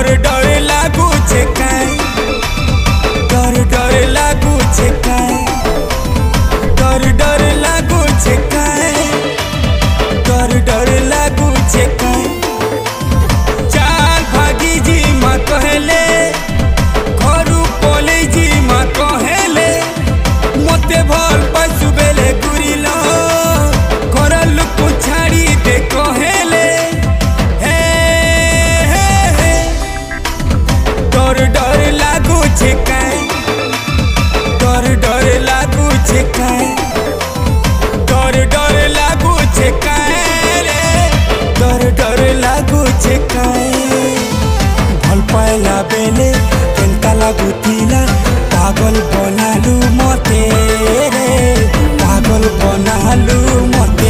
डर डर लागू छे काई, डर डर लागू छे काई, डर डर लागू छे काई, डर डर लागू छे काई। चाल भागी जी माँ कहले, घरू पोले जी माँ कहले, मते भल पशु बेले गुरिलो, घरल को छाड़ी दे कहले। डर डर लागू छे काई, डर डर लागू छे काई, डर डर लागू छे काई रे, डर डर लागू छे काई। भल पाइला बेले केनता लागू थिला, पागल बनालू मते रे, पागल बनालू मते।